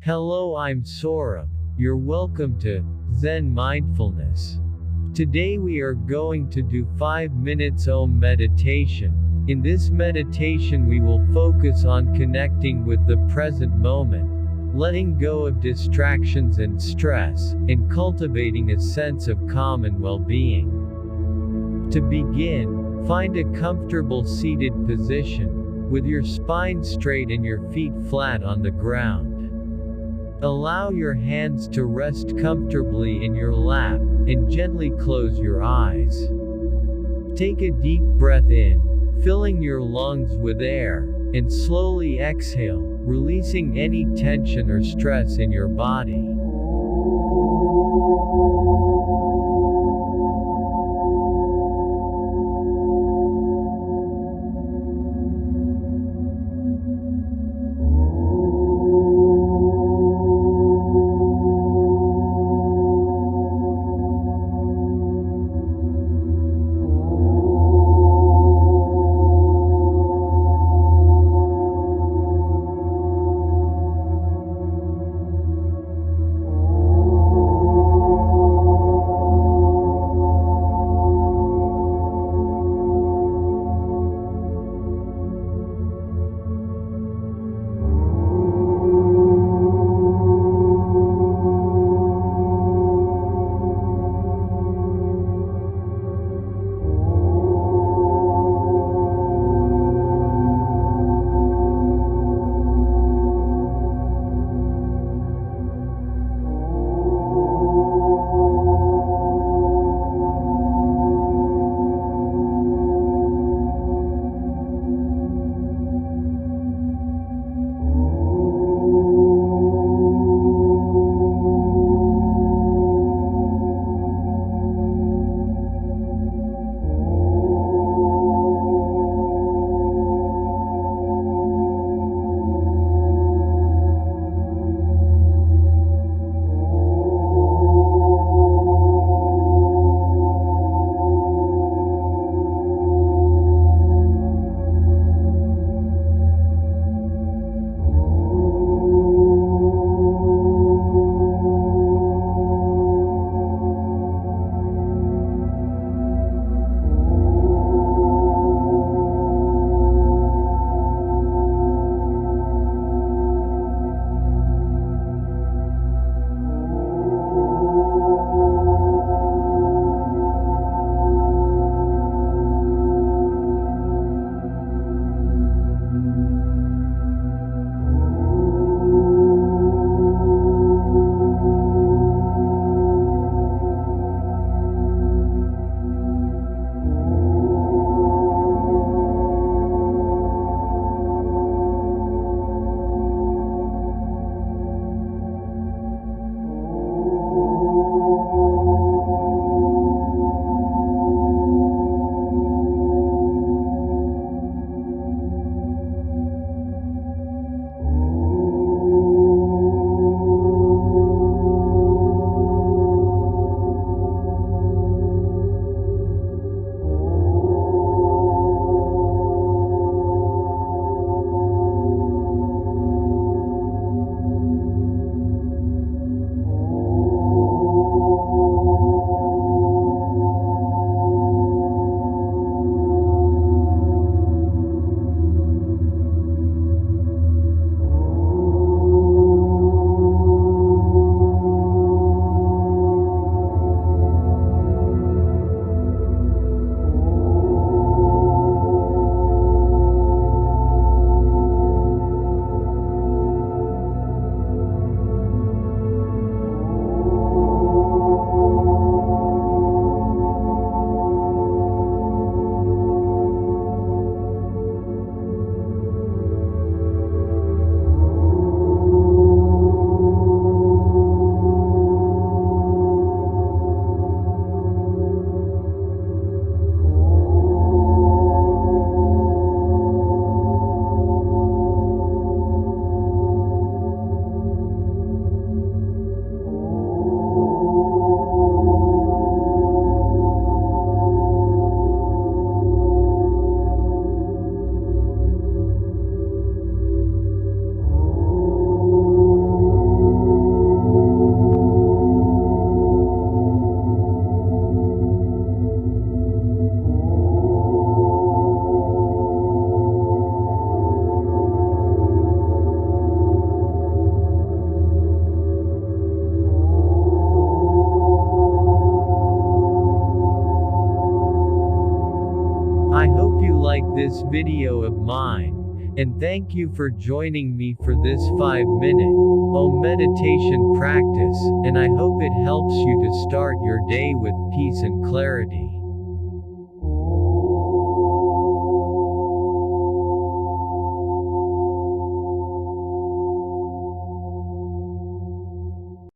Hello, I'm Saurabh. You're welcome to Zen Mindfulness. Today we are going to do 5 minutes Om meditation. In this meditation we will focus on connecting with the present moment, letting go of distractions and stress, and cultivating a sense of calm and well-being. To begin, find a comfortable seated position, with your spine straight and your feet flat on the ground. Allow your hands to rest comfortably in your lap, and gently close your eyes. Take a deep breath in, filling your lungs with air, and slowly exhale, releasing any tension or stress in your body. I hope you like this video of mine, and thank you for joining me for this 5-minute Om meditation practice, and I hope it helps you to start your day with peace and clarity.